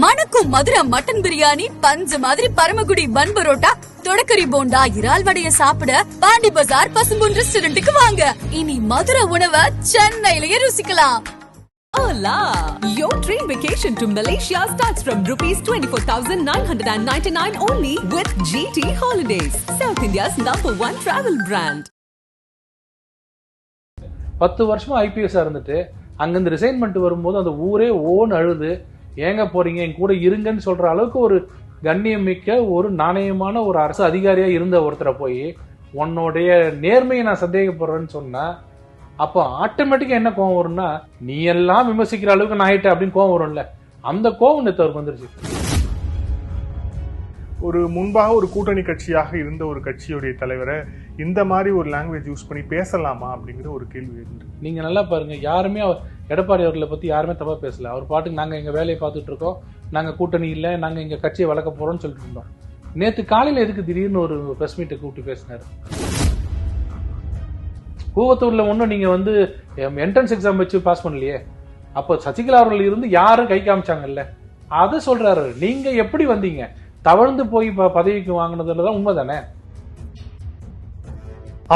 மணக்கும் மதுரை மட்டன் பிரியாணி, பஞ்சு மாதிரி பரமக்குடி பன் பரோட்டா, தொடக்கரி போண்டா, இறால் வடைய சாப்பிட பாண்டி பஜார் பசும்பொன் ரெஸ்டாரண்ட்டுக்கு வாங்க. இனி மதுரை உணவை சென்னையிலேயே ருசிக்கலாம். Hola! Your dream vacation to Malaysia starts from rupees 24,999 only with GT Holidays, South India's #1 travel brand. 10 வருஷமா ஐபிஎஸ்ஸா இருந்துட்டு அங்கிருந்து ரிசைன்மெண்ட் வரும்போது அந்த ஊரே ஓன்னு அழுது, ஏங்க போறீங்க, என் கூட இருங்கன்னு சொல்ற அளவுக்கு ஒரு கண்ணியம் மிக்க ஒரு நாணயமான ஒரு அரசு அதிகாரியா இருந்த ஒருத்தரை போய் உன்னுடைய நேர்மையை நான் சந்தேகப்படுறேன்னு சொன்னா, அப்போ ஆட்டோமேட்டிக்கா என்ன கோவம் வரும்னா, நீ எல்லாம் விமர்சிக்கிற அளவுக்கு நான் ஆயிட்டேன் அப்படின்னு கோவம் வரும்ல, அந்த கோவம் நேத்தவருக்கு வந்துருச்சு. ஒரு முன்பாக ஒரு கூட்டணி கட்சியாக இருந்த ஒரு கட்சியுடைய தலைவரை இந்த மாதிரி ஒரு லாங்குவேஜ் யூஸ் பண்ணி பேசலாமா அப்படிங்கிற ஒரு கேள்வி இருக்கு. நீங்க நல்லா பாருங்க, யாருமே எடப்பாடி அவர்களை பத்தி யாருமே தப்பா பேசல. அவர் பாட்டுக்கு நாங்க எங்க வேலையை பார்த்துட்டு இருக்கோம், நாங்க கூட்டணி இல்லை, நாங்க எங்க கட்சியை வளர்க்க போறோம்னு சொல்லிட்டு இருந்தோம். நேத்து காலையில எதுக்கு திடீர்னு ஒரு பிரஸ் மீட்டை கூப்பிட்டு பேசினாரு? கூவத்தூர்ல ஒன்றும் நீங்க என்ட்ரன்ஸ் எக்ஸாம் வச்சு பாஸ் பண்ணலையே, அப்போ சசிகலா அவர்கள் இருந்து யாரும் கை காமிச்சாங்கல்ல, அதை சொல்றாரு. நீங்க எப்படி வந்தீங்க? தவழ்ந்து போய் பதவிக்கு வாங்கினதுலதான் உண்மைதானே.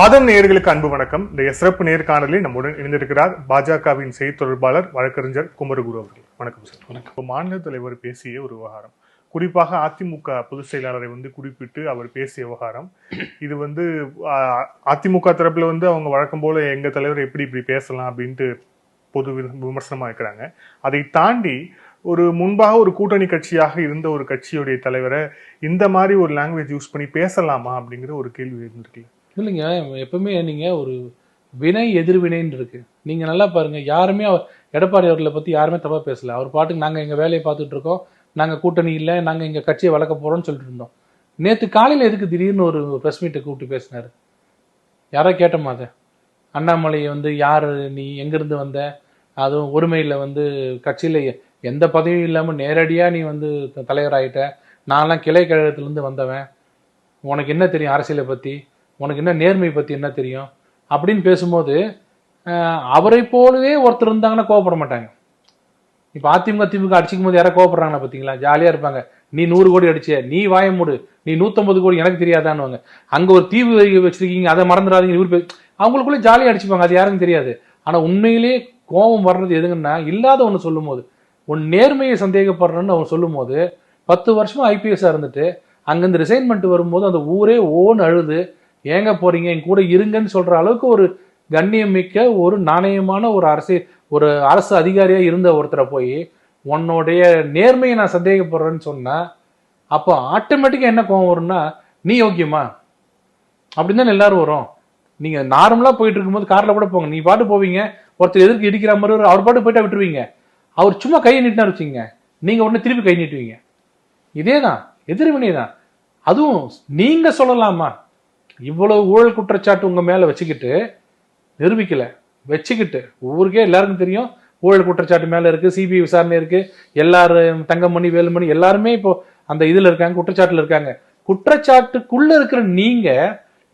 ஆதம் நேயர்களுக்கு அன்பு வணக்கம். இந்த சிறப்பு நேர்காணலில் நம்முடன் இணைந்திருக்கிறார் பாஜகவின் செய்தி தொடர்பாளர் வழக்கறிஞர் குமரகுரு அவர்கள். வணக்கம் சார். வணக்கம். மாநில தலைவர் பேசிய ஒரு விவகாரம், குறிப்பாக அதிமுக பொதுச் செயலாளரை குறிப்பிட்டு அவர் பேசிய விவகாரம், இது அதிமுக தரப்புல அவங்க வழக்கம் போல எங்க தலைவர் எப்படி இப்படி பேசலாம் அப்படின்ட்டு பொது விமர்சனமா இருக்கிறாங்க. அதை தாண்டி ஒரு முன்பாக ஒரு கூட்டணி கட்சியாக இருந்த ஒரு கட்சியுடைய தலைவரை இந்த மாதிரி ஒரு லாங்குவேஜ் யூஸ் பண்ணி பேசலாமா அப்படிங்கிற ஒரு கேள்வி இருந்திருக்கு. இல்லைங்க, எப்பவுமே நீங்க ஒரு வினை எதிர்வினைன்னு இருக்கு. நீங்க நல்லா பாருங்க, யாருமே எடப்பாடி அவர்களை பத்தி யாருமே தப்பா பேசல. அவர் பாட்டுக்கு நாங்க எங்க வேலையை பார்த்துட்டு இருக்கோம், நாங்க கூட்டணி இல்லை, நாங்க எங்க கட்சியை வளர்க்க போறோம்னு சொல்லிட்டு இருந்தோம். நேத்து காலையில எதுக்கு திடீர்னு ஒரு பிரஸ் மீட்டை கூப்பிட்டு பேசினாரு? யாரா கேட்டோமா அதை? அண்ணாமலை யாரு நீ, எங்கிருந்து வந்த, அதுவும் ஒருமையில கட்சியில எந்த பதவியும் இல்லாம நேரடியா நீ தலைவராயிட்ட, நான்லாம் கிளை கழகத்துல இருந்து வந்தவன், உனக்கு என்ன தெரியும் அரசியலை பத்தி, உனக்கு என்ன நேர்மை பத்தி என்ன தெரியும் அப்படின்னு பேசும்போது, அவரை போலவே ஒருத்தர் இருந்தாங்கன்னா கோவப்பட மாட்டாங்க. இப்ப அதிமுக திமுக அடிச்சுக்கும் போது யாராவது கோவப்படுறாங்களா? பாத்தீங்களா? ஜாலியா இருப்பாங்க. நீ 100 கோடி அடிச்ச, நீ வாய மூடு, நீ 150 கோடி எனக்கு தெரியாதான்னு. அங்க ஒரு தீவு வச்சிருக்கீங்க, அதை மறந்துடாதீங்க, அவங்களுக்குள்ள ஜாலியா அடிச்சுப்பாங்க, அது யாருக்கும் தெரியாது. ஆனா உண்மையிலே கோபம் வர்றது எதுங்கன்னா, இல்லாத ஒண்ணு சொல்லும் போது, உன் நேர்மையை சந்தேகப்படுறன்னு அவன் சொல்லும் போது, 10 வருஷமா ஐபிஎஸ்ஸா இருந்துட்டு அங்கிருந்து ரிசைன்மெண்ட் வரும்போது அந்த ஊரே ஓன்னு அழுது, ஏங்க போறீங்க, என் கூட இருங்கன்னு சொல்ற அளவுக்கு ஒரு கண்ணியம் மிக்க ஒரு நாணயமான ஒரு அரசு அதிகாரியா இருந்த ஒருத்தரை போய் உன்னுடைய நேர்மையை நான் சந்தேகப்படுறேன்னு சொன்னா, அப்போ ஆட்டோமேட்டிக்கா என்ன கோவம் வரும்னா, நீ யோக்கியமா அப்படின்னு தான் எல்லாரும் வரும். நீங்க நார்மலா போயிட்டு இருக்கும்போது கார்ல கூட போங்க, நீ பாட்டு போவீங்க, ஒருத்தர் எதிர்க்கு இடிக்கிற மாதிரி அவர் பாட்டு போயிட்டா விட்டுருவீங்க. அவர் சும்மா கையை நீட்டினா வச்சுங்க, நீங்க உடனே திருப்பி கை நீட்டுவீங்க. இதேதான், எதிர்வினை தான். அதுவும் நீங்க சொல்லலாமா? இவ்வளவு ஊழல் குற்றச்சாட்டு உங்க மேல வச்சுக்கிட்டு நிரூபிக்கல, வச்சுக்கிட்டு ஊருக்கே எல்லாருக்கும் தெரியும் ஊழல் குற்றச்சாட்டு மேல இருக்கு, சிபிஐ விசாரணை இருக்கு, எல்லாரும் தங்கமணி வேலுமணி எல்லாருமே இப்போ அந்த இதுல இருக்காங்க, குற்றச்சாட்டுல இருக்காங்க. குற்றச்சாட்டுக்குள்ள இருக்கிற நீங்க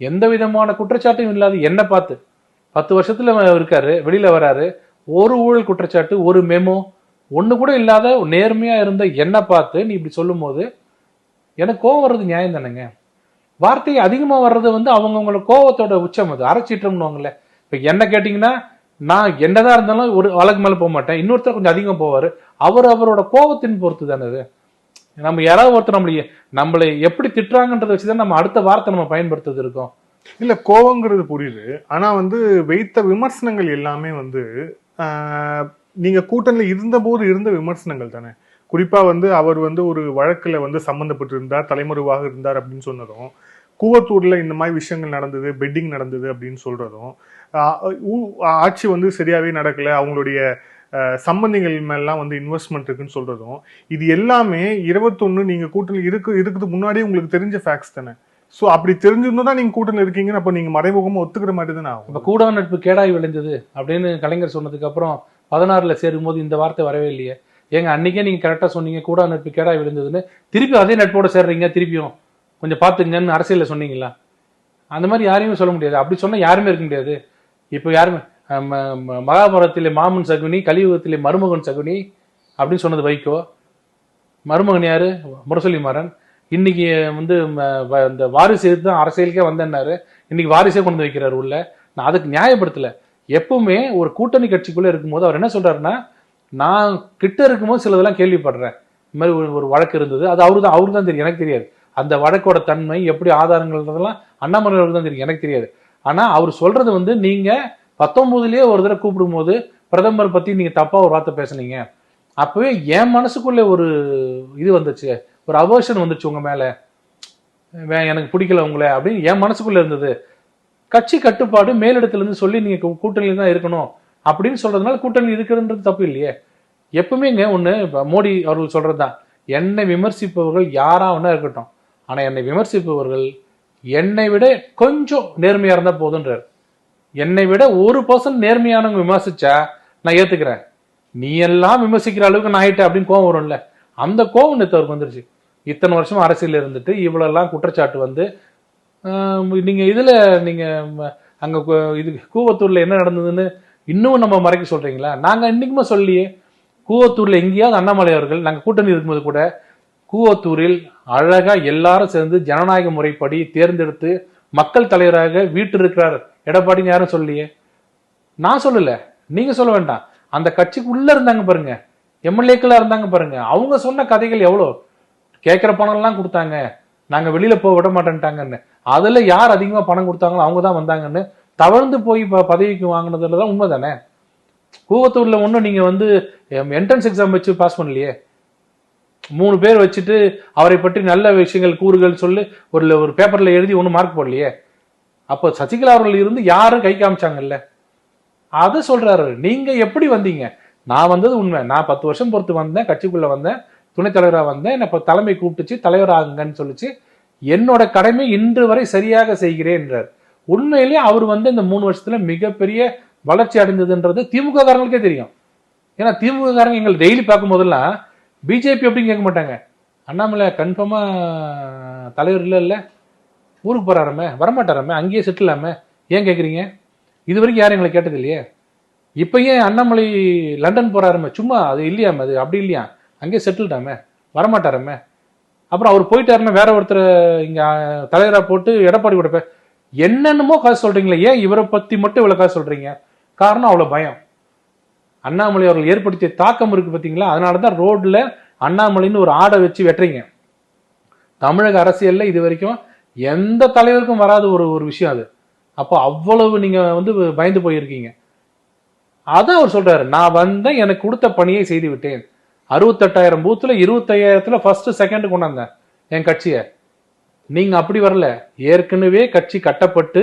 எந்த விதமான குற்றச்சாட்டும் இல்லாத என்ன பார்த்து 10 வருஷத்துல இருக்காரு, வெளியில வராரு, ஒரு ஊழல் குற்றச்சாட்டு, ஒரு மெமோ ஒண்ணு கூட இல்லாத நேர்மையா இருந்த என்ன பார்த்து நீ இப்படி சொல்லும் போது எனக்கு கோவம் வர்றது நியாயம் தானேங்க. வார்த்தை அதிகமா வர்றது அவங்கவுங்களோட கோவத்தோட உச்சம், அது அரைச்சீற்றம்னுவாங்கல்ல. இப்ப என்ன கேட்டீங்கன்னா, நான் என்னதான் இருந்தாலும் ஒரு வழக்கு மேல போக மாட்டேன், இன்னொருத்தர் கொஞ்சம் அதிகமா போவாரு, அவரோட கோவத்தின் பொறுத்து தானே அது. நம்ம யாராவது ஒருத்தர் நம்மளை எப்படி திட்டுறாங்கன்றத வச்சுதான் நம்ம அடுத்த வார்த்தை நம்ம பயன்படுத்துறது இருக்கோம். இல்ல, கோவங்கிறது புரியுது. ஆனா வைத்த விமர்சனங்கள் எல்லாமே நீங்க கூட்டணியில இருந்த போது இருந்த விமர்சனங்கள் தானே. குறிப்பா அவர் ஒரு வழக்குல சம்பந்தப்பட்டு இருந்தார், தலைமறைவாக இருந்தார் அப்படின்னு சொன்னதும், கூவத்தூர்ல இந்த மாதிரி விஷயங்கள் நடந்தது, பெட்டிங் நடந்தது அப்படின்னு சொல்றதும், ஆட்சி சரியாவே நடக்கல, அவங்களுடைய சம்பந்திகள் மேலாம் இன்வெஸ்ட்மெண்ட் இருக்குன்னு சொல்றதும், இது எல்லாமே 21 நீங்க கூட்டணியில் இருக்குது முன்னாடியே உங்களுக்கு தெரிஞ்ச ஃபேக்ட்ஸ் தானே. சோ அப்படி தெரிஞ்சிருந்தா நீங்க கூட்டணியில் இருக்கீங்கன்னு அப்ப நீங்க மறைமுகமா ஒத்துக்கிற மாதிரி தானே ஆகும். இப்ப கூடா நட்பு கேடாய் விளைந்தது அப்படின்னு கலைஞர் சொன்னதுக்கு அப்புறம் 16ல சேரும் போது இந்த வார்த்தை வரவே இல்லையே. ஏங்க அன்னைக்கே நீங்க கரெக்டா சொன்னீங்க கூடா நட்பு கேடாய் விழுந்ததுன்னு, திருப்பி அதே நட்போட சேர்றீங்க, திருப்பியும் கொஞ்சம் பாத்துங்கன்னு அரசியல்ல சொன்னீங்களா? அந்த மாதிரி யாரையுமே சொல்ல முடியாது. அப்படி சொன்னா யாருமே இருக்க முடியாது. இப்ப யாருமே மகாபாரதத்திலே மாமன் சகுனி, கலியுகத்திலே மருமகன் சகுனி அப்படின்னு சொன்னது வைகோ. மருமகன் யாரு? முரசொலி மாறன். இன்னைக்கு வந்து இந்த வாரிசு தான் அரசியலுக்கே வந்தேன்னாரு. இன்னைக்கு வாரிசே கொண்டு வந்து வைக்கிறாரு உள்ள. நான் அதுக்கு நியாயப்படுத்தல. எப்பவுமே ஒரு கூட்டணி கட்சிக்குள்ள இருக்கும்போது அவர் என்ன சொல்றாருன்னா, நான் கிட்ட இருக்கும்போது சிலதெல்லாம் கேள்விப்படுறேன். இந்த மாதிரி ஒரு வழக்கு இருந்தது, அது அவருக்கு தான் தெரியும், எனக்கு தெரியாது. அந்த வழக்கோட தன்மை எப்படி ஆதாரங்கள்ன்றதெல்லாம் அண்ணாமலை அவருக்கு தான் தெரியும், எனக்கு தெரியாது. ஆனா அவர் சொல்றது வந்து, நீங்க 19லயே ஒரு தடவை கூப்பிடும் போது பிரதமர் பத்தி நீங்க தப்பா ஒரு வார்த்தை பேசுனீங்க, அப்பவே என் மனசுக்குள்ள ஒரு இது வந்துச்சு, ஒரு அவர்ஷன் வந்துச்சு உங்க மேல, எனக்கு பிடிக்கல உங்களை அப்படின்னு என் மனசுக்குள்ள இருந்தது. கட்சி கட்டுப்பாடு மேலிடத்துல இருந்து சொல்லி நீங்க கூட்டணியில தான் இருக்கணும் அப்படின்னு சொல்றதுனால கூட்டணி இருக்குன்றது தப்பு இல்லையே. எப்பவுமேங்க ஒண்ணு மோடி அவர்கள் சொல்றதுதான், என்னை விமர்சிப்பவர்கள் யாரா வேணா இருக்கட்டும், ஆனா என்னை விமர்சிப்பவர்கள் என்னை விட கொஞ்சம் நேர்மையா இருந்தா போதுன்றார். என்னை விட 1% நேர்மையானவங்க விமர்சிச்சா நான் ஏத்துக்கிறேன். நீ எல்லாம் விமர்சிக்கிற அளவுக்கு நான் ஆயிட்டேன் அப்படின்னு கோவம் வரும்ல, அந்த கோவம் நேத்து அவருக்கு வந்துருச்சு. இத்தனை வருஷம் அரசியல் இருந்துட்டு இவ்வளவு எல்லாம் குற்றச்சாட்டு வந்து, நீங்க இதுல நீங்க அங்க இது கூவத்தூர்ல என்ன நடந்ததுன்னு இன்னும் நம்ம மறைக்க சொல்றீங்களா? நாங்க இன்னைக்குமே சொல்லியே, கூவத்தூர்ல எங்கேயாவது அண்ணாமலை அவர்கள் நாங்க கூட்டணி இருக்கும்போது கூட கூவத்தூரில் அழகா எல்லாரும் சேர்ந்து ஜனநாயக முறைப்படி தேர்ந்தெடுத்து மக்கள் தலைவராக வீட்டு இருக்கிறார் எடப்பாடின்னு யாரும் சொல்லியே. நான் சொல்லல, நீங்க சொல்ல வேண்டாம். அந்த கட்சிக்கு உள்ள இருந்தாங்க பாருங்க, எம்எல்ஏக்களா இருந்தாங்க பாருங்க, அவங்க சொன்ன கதைகள் எவ்வளோ. கேட்கிற பணம் எல்லாம் கொடுத்தாங்க, நாங்க வெளியில போக விட மாட்டேன்ட்டாங்கன்னு. அதுல யார் அதிகமா பணம் கொடுத்தாங்களோ அவங்க தான் வந்தாங்கன்னு தவழ்ந்து போய் பதவிக்கு வாங்கினதுலதான் உண்மை தானே. கூவத்தூர்ல ஒன்றும் நீங்க வந்து என்ட்ரன்ஸ் எக்ஸாம் வச்சு பாஸ் பண்ணலையே. 3 பேர் வச்சுட்டு அவரை பற்றி நல்ல விஷயங்கள் கூறுகள் சொல்லி ஒரு பேப்பர்ல எழுதி ஒன்றும் மார்க் போடலையே. அப்போ சசிகலா அவர்கள் இருந்து யாரும் கை காமிச்சாங்கல்ல, அதை சொல்றாரு. நீங்க எப்படி வந்தீங்க? நான் வந்தது உண்மை, நான் 10 வருஷம் பொறுத்து வந்தேன், கட்சிக்குள்ள வந்தேன், துணைத் தலைவராக வந்தேன், என்ன இப்போ தலைமை கூப்பிட்டுச்சு தலைவர் ஆகுங்கன்னு சொல்லிச்சு, என்னோட கடமை இன்று வரை சரியாக செய்கிறேன் என்றார். உண்மையிலேயே அவர் வந்து இந்த 3 வருஷத்துல மிகப்பெரிய வளர்ச்சி அடைந்ததுன்றது திமுக காரங்களுக்கே தெரியும். ஏன்னா திமுக காரங்க எங்களை டெய்லி பார்க்கும் போதெல்லாம் பிஜேபி அப்படின்னு கேட்க மாட்டாங்க, அண்ணாமலை கன்ஃபார்மா தலைவர் இல்ல ஊருக்கு போறாராமே, வரமாட்டாராமே, அங்கேயே செட்டிலாமே, ஏன் கேட்குறீங்க? இது வரைக்கும் யாரும் எங்களை கேட்டது இல்லையே. இப்போ ஏன் அண்ணாமலை லண்டன் போறாருமே, சும்மா அது இல்லையாமே, அது அப்படி இல்லையா, அங்கேயே செட்டில்டாமே, வரமாட்டாராமே. அப்புறம் அவர் போயிட்டாருமே, வேற ஒருத்தர் இங்க தலைவரா போட்டு எடப்பாடி கூட என்னென்னமோ காசு சொல்றீங்களே, ஏன் இவரை பத்தி மட்டும் இவ்வளவு காசு சொல்றீங்க? காரணம் அவ்வளவு பயம். அண்ணாமலை அவர்கள் ஏற்படுத்திய தாக்கம் இருக்கு பார்த்தீங்களா, அதனாலதான் ரோட்ல அண்ணாமலைன்னு ஒரு ஆடை வச்சு வெட்டுறீங்க. தமிழக அரசியல்ல இது வரைக்கும் எந்த தலைவருக்கும் வராத ஒரு விஷயம் அது. அப்போ அவ்வளவு நீங்க வந்து பயந்து போயிருக்கீங்க. அதான் அவர் சொல்றாரு, நான் வந்தேன், எனக்கு கொடுத்த பணியை செய்து விட்டேன். 68,000 பூத்துல 25,000த்துல ஃபர்ஸ்ட் செகண்ட் கொண்டாந்தேன் என் கட்சியை. நீங்க அப்படி வரல. ஏற்கனவே கட்சி கட்டப்பட்டு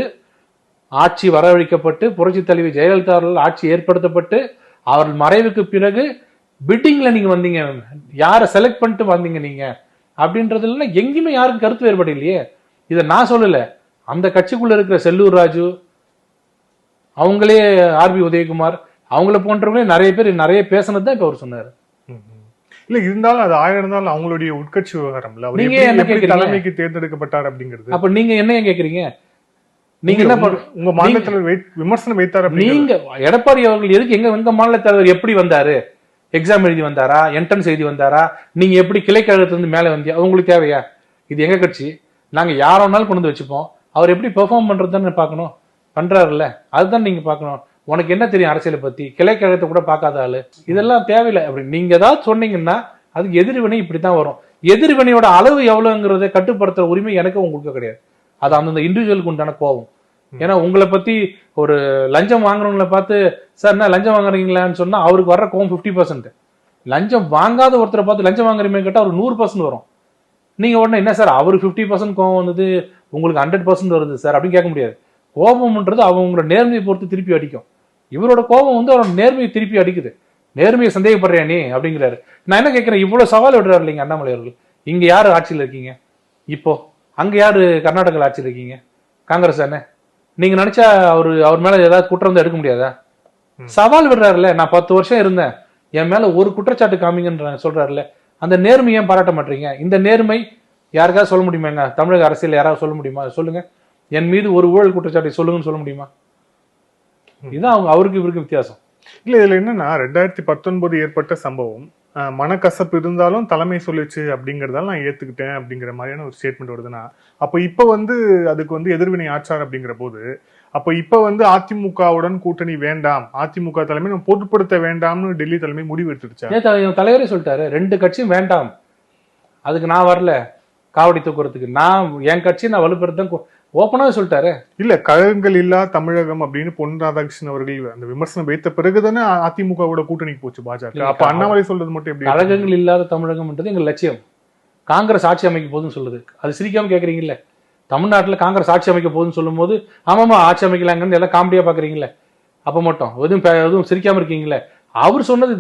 ஆட்சி வரவழைக்கப்பட்டு புரட்சி தலைவி ஜெயலலிதா அவர்கள் ஆட்சி ஏற்படுத்தப்பட்டு அவர்கள் மறைவுக்கு பிறகு பிட்டிங்ல நீங்க வந்தீங்க, யாரை செலக்ட் பண்ணிட்டு வந்தீங்க நீங்க அப்படின்றதுல எங்கேயுமே யாருக்கும் கருத்து வேறுபாடு இல்லையே. இதை நான் சொல்லல, அந்த கட்சிக்குள்ள இருக்கிற செல்லூர் ராஜு, அவங்களே ஆர்பி உதயகுமார், அவங்கள போன்றவங்களே நிறைய பேர் நிறைய பேசினது தான் இப்ப அவர் சொன்னாரு. இல்ல இருந்தாலும் அது இருந்தாலும் அவங்களுடைய உட்கட்சி விவகாரம் இல்ல, நீங்க என்ன கேக்குறீங்க? தலைமைக்கு தேர்ந்தெடுக்கப்பட்டார் அப்படிங்கிறது. அப்ப நீங்க என்ன கேக்குறீங்க? நீங்க என்ன உங்க மாநில தலைவர் விமர்சனம் வைத்தார்? நீங்க எடப்பாடி அவர்கள் எதுக்கு எங்க மாநில தலைவர் எப்படி வந்தாரு? எக்ஸாம் எழுதி வந்தாரா, என்ட்ரன்ஸ் எழுதி வந்தாரா, நீங்க எப்படி கிளைக்கழகத்துல இருந்து மேல வந்தியா, உங்களுக்கு தேவையா? இது எங்க கட்சி, நாங்க யாரோனாலும் கொண்டு வந்து வச்சுப்போம். அவர் எப்படி பெர்ஃபார்ம் பண்றதுன்னு பார்க்கணும், பண்றாருல்ல, அதுதான் நீங்க பார்க்கணும். உனக்கு என்ன தெரியும் அரசியலை பத்தி, கிளைக்கழகத்தை கூட பார்க்காத ஆளு, இதெல்லாம் தேவையில்லை. அப்படி நீங்க ஏதாவது சொன்னீங்கன்னா அதுக்கு எதிர்வினை இப்படித்தான் வரும். எதிர்வினையோட அளவு எவ்வளவுங்கிறத கட்டுப்படுத்துற உரிமை எனக்கு உங்களுக்கு கிடையாது. அது அந்தந்த இண்டிவிஜுவலுக்கு உண்டான கோபம். ஏன்னா உங்களை பத்தி ஒரு லஞ்சம் வாங்குறவங்களை பார்த்து சார் என்ன லஞ்சம் வாங்குறீங்களான்னு சொன்னா அவருக்கு வர்ற கோபம் 50%. லஞ்சம் வாங்காத ஒருத்தரை பார்த்து லஞ்சம் வாங்குறீங்க கேட்டா அவர் 100% வரும். நீங்க உடனே என்ன சார் அவரு 50% கோபம் வந்தது உங்களுக்கு 100% வருது சார் அப்படின்னு கேட்க முடியாது. கோபம்ன்றது அவங்களோட நேர்மையை பொறுத்து திருப்பி அடிக்கும். இவரோட கோபம் வந்து அவரோட நேர்மையை திருப்பி அடிக்குது. நேர்மையை சந்தேகப்படுறியா நீ அப்படிங்கிறாரு. நான் என்ன கேட்கிறேன், இவ்வளவு சவால் விடுறாரு இல்லைங்க அண்ணாமலை அவர்கள். இங்க யாரு ஆட்சியில் இருக்கீங்க இப்போ? அங்க யாரு கர்நாடகாவில் ஆட்சியில் இருக்கீங்க? காங்கிரஸ் தானே. நீங்க நினைச்சா அவர் மேல ஏதாவது குற்றம் வந்து எடுக்க முடியாதா? சவால் விடுறாருல்ல, நான் 10 வருஷம் இருந்தேன், என் மேல ஒரு குற்றச்சாட்டு காமிங்கன்ற சொல்றாருல்ல, அந்த நேர்மையை பாராட்ட மாட்டீங்க. இந்த நேர்மை யாருக்காவது சொல்ல முடியுமாங்க? தமிழக அரசியல் யாராவது சொல்ல முடியுமா? சொல்லுங்க, என் மீது ஒரு ஊழல் குற்றச்சாட்டை சொல்லுங்கன்னு சொல்ல முடியுமா? இதுதான் அவருக்கு இவருக்கு வித்தியாசம். இல்ல இதுல என்னன்னா 2019 ஏற்பட்ட சம்பவம் மனக்கசப்பு இருந்தாலும் தலைமை சொல்லிச்சு அப்படிங்கறதால நான் ஏத்துக்கிட்டேன் அப்படிங்கிற மாதிரியான ஒரு ஸ்டேட்மெண்ட் வருதுன்னா, அப்ப இப்ப வந்து அதுக்கு வந்து எதிர்வினை ஆச்சார் அப்படிங்கிற போது, அப்ப இப்ப வந்து அதிமுகவுடன் கூட்டணி வேண்டாம், அதிமுக தலைமை நம்ம பொருட்படுத்த வேண்டாம்னு டெல்லி தலைமை முடிவு எடுத்துடுச்சா? ஏன் தலைவரே சொல்லிட்டாரு 2 கட்சியும் வேண்டாம், அதுக்கு நான் வரல காவடி தூக்குறதுக்கு, நான் என் கட்சியை நான் வலுப்படுத்த ஓப்பனாவே சொல்லிட்டாரு. இல்ல, கழகங்கள் இல்லா தமிழகம் அப்படின்னு பொன் ராதாகிருஷ்ணன் அவர்கள் அந்த விமர்சனம் வைத்த பிறகுதானே அதிமுகவோட கூட்டணிக்கு போச்சு பாஜக. அப்ப அண்ணாமலை சொல்றது மட்டும் எப்படி? கழகங்கள் இல்லாத தமிழகம்ன்றது எங்க லட்சியம். காங்கிரஸ் ஆட்சி அமைக்க போதுன்னு சொல்லுது, அது சிரிக்காம கேக்குறீங்கல்ல. தமிழ்நாட்டுல காங்கிரஸ் ஆட்சி அமைக்க போதுன்னு சொல்லும் போது ஆமாமா ஆட்சி அமைக்கலாங்கன்னு எல்லாம் காமெடியா பாக்குறீங்கல்ல, அப்ப மட்டும் எதுவும் சிரிக்காம இருக்கீங்களே. அவர் சொன்னது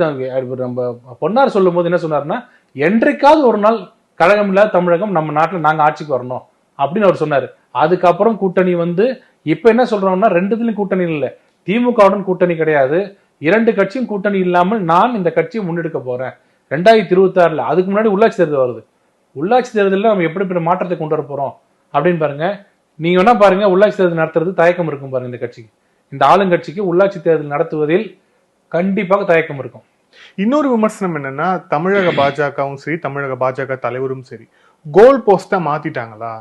நம்ம பொன்னார் சொல்லும் போது என்ன சொன்னாருன்னா, என்றைக்காவது ஒரு நாள் கழகம் இல்லாத தமிழகம் நம்ம நாட்டுல நாங்க ஆட்சிக்கு வரணும் அப்படின்னு அவர் சொன்னாரு. அதுக்கப்புறம் கூட்டணி வந்து இப்ப என்ன சொல்றோம்னா 2 கூட்டணி இல்ல, திமுகவுடன் கூட்டணி கிடையாது, 2 கட்சியும் கூட்டணி இல்லாமல் நான் இந்த கட்சியை முன்னெடுக்க போறேன் 2026. அதுக்கு முன்னாடி உள்ளாட்சி தேர்தல் வருது. உள்ளாட்சி தேர்தலில் நம்ம எப்படி மாற்றத்தை கொண்டு வர போறோம் அப்படின்னு பாருங்க. நீங்க வேணா பாருங்க, உள்ளாட்சி தேர்தல் நடத்துறது தயக்கம் இருக்கும் பாருங்க. இந்த கட்சிக்கு, இந்த ஆளுங்கட்சிக்கு உள்ளாட்சி தேர்தல் நடத்துவதில் கண்டிப்பாக தயக்கம் இருக்கும். இன்னொரு விமர்சனம் என்னன்னா, தமிழக பாஜகவும் சரி தமிழக பாஜக தலைவரும் சரி கோல் போஸ்டா மாத்திட்டாங்களா?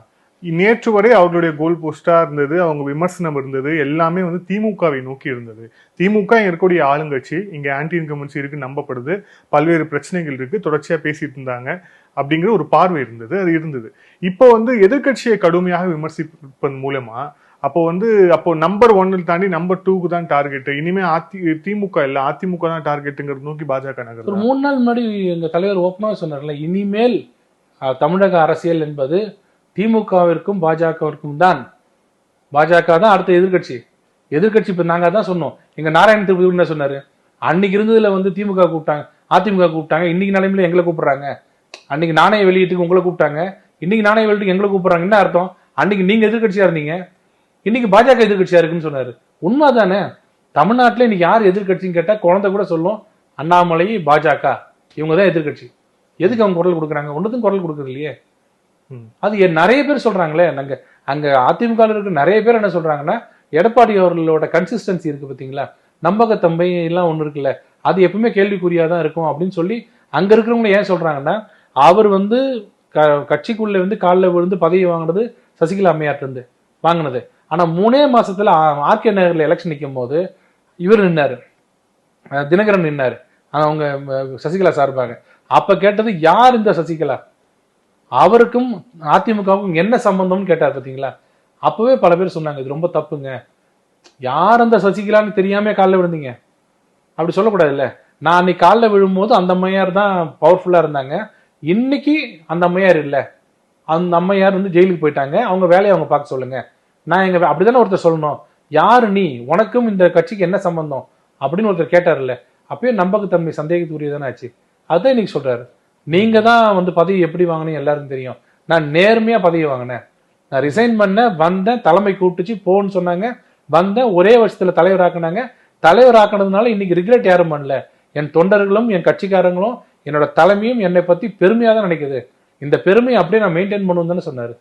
நேற்று வரை அவர்களுடைய கோல் போஸ்டா இருந்தது, அவங்க விமர்சனம் இருந்தது, எல்லாமே வந்து திமுகவை நோக்கி இருந்தது. திமுக இருக்கக்கூடிய ஆளுங்கட்சி, இங்க ஆன்டி இன்கம்பன்சி இருக்கு, நம்பப்படுது, பல்வேறு பிரச்சனைகள் இருக்கு, தொடர்ச்சியா பேசிட்டு இருந்தாங்க அப்படிங்கிற ஒரு பார்வை இருந்தது, அது இருந்தது. இப்போ வந்து எதிர்கட்சியை கடுமையாக விமர்சிப்பதன் மூலமா அப்போ நம்பர் 1 தாண்டி நம்பர் 2க்கு தான் டார்கெட், இனிமே திமுக இல்ல அதிமுக தான் டார்கெட்டுங்கிறது நோக்கி பாஜக நகர். ஒரு 3 நாள் முன்னாடி எங்க தலைவர் ஓப்பனாக சொன்னார்ல, இனிமேல் தமிழக அரசியல் என்பது திமுகவிற்கும் பாஜகவிற்கும் தான். பாஜக தான் அடுத்த எதிர்கட்சி. இப்ப நாங்க தான் சொன்னோம். எங்க நாராயண திருப்பதி என்ன சொன்னாரு, அன்னைக்கு இருந்ததுல வந்து திமுக கூப்பிட்டாங்க, அதிமுக கூப்பிட்டாங்க, இன்னைக்கு நிலைமையில எங்களை கூப்பிடுறாங்க. அன்னைக்கு நாணய வெளியீட்டுக்கு உங்களை கூப்பிட்டாங்க, இன்னைக்கு நாணய வெளியீட்டுக்கு எங்களை கூப்பிடுறாங்க. என்ன அர்த்தம்? அன்னைக்கு நீங்க எதிர்கட்சியா இருந்தீங்க, இன்னைக்கு பாஜக எதிர்கட்சியா இருக்குன்னு சொன்னாரு. உண்மைதானே? தமிழ்நாட்டுல இன்னைக்கு யார் எதிர்கட்சின்னு கேட்டா குழந்தை கூட சொல்லும், அண்ணாமலை பாஜக இவங்க தான் எதிர்கட்சி. எதுக்கு அவங்க குரல் கொடுக்குறாங்க? ஒன்றுக்கும் குரல் கொடுக்குறது இல்லையே. அது நிறைய பேர் சொல்றாங்களே. நாங்க அங்க அதிமுக இருக்க நிறைய பேர் என்ன சொல்றாங்கன்னா, எடப்பாடி அவர்களோட கன்சிஸ்டன்சி இருக்கு பாத்தீங்களா, நம்பகத்தன்மை எல்லாம் ஒண்ணு இருக்குல்ல, அது எப்பவுமே கேள்விக்குறியாதான் இருக்கும் அப்படின்னு சொல்லி அங்க இருக்கிறவங்க ஏன் சொல்றாங்கன்னா, அவர் வந்து கட்சிக்குள்ள வந்து காலில் விழுந்து பதவி வாங்கினது சசிகலா அம்மையார்ட்ட இருந்து வாங்கினது. ஆனா 3 மாசத்துல ஆர்கே நகர்ல எலெக்ஷன் நிற்கும் போது இவர் நின்னாரு, தினகரன் நின்னாரு, அவங்க சசிகலா சார்பாக. அப்ப கேட்டது யார் இந்த சசிகலா, அவருக்கும் அதிமுகவுக்கும் என்ன சம்பந்தம்னு கேட்டார் பாத்தீங்களா. அப்பவே பல பேர் சொன்னாங்க இது ரொம்ப தப்புங்க, யார் அந்த சசிகலான்னு தெரியாம காலில் விழுந்தீங்க, அப்படி சொல்லக்கூடாது இல்ல. நான் அன்னைக்கு காலில் விழும்போது அந்த அம்மையார் தான் பவர்ஃபுல்லா இருந்தாங்க, இன்னைக்கு அந்த அம்மையார் இல்ல, அந்த அம்மையார் வந்து ஜெயிலுக்கு போயிட்டாங்க, அவங்க வேலையை அவங்க பார்க்க சொல்லுங்க. நான் எங்க அப்படிதானே ஒருத்தர் சொல்லணும், யாரு நீ, உனக்கும் இந்த கட்சிக்கு என்ன சம்பந்தம் அப்படின்னு ஒருத்தர் கேட்டார்ல. அப்பயே நம்பகத்தன்மை சந்தேகத்துக்குரியதானே ஆச்சு. அதுதான் இன்னைக்கு சொல்றாரு, நீங்க தான் வந்து பதவி எப்படி வாங்கினீங்க எல்லாருக்கும் தெரியும், நான் நேர்மையா பதவி வாங்கினேன், நான் ரிசைன் பண்ண வந்தேன், தலைமை கூப்பிட்டுச்சு போன்னு சொன்னாங்க, வந்தேன், ஒரே வருஷத்துல தலைவர் ஆக்குனாங்க, தலைவர் ஆக்கினதுனால இன்னைக்கு ரிக்ரெட் யாரும் பண்ணல, என் தொண்டர்களும் என் கட்சிக்காரங்களும் என்னோட தலைமையும் என்னை பத்தி பெருமையா தான் நினைக்குது, இந்த பெருமையை அப்படியே நான் மெயின்டைன் பண்ணுவேன்னு சொன்னாரு.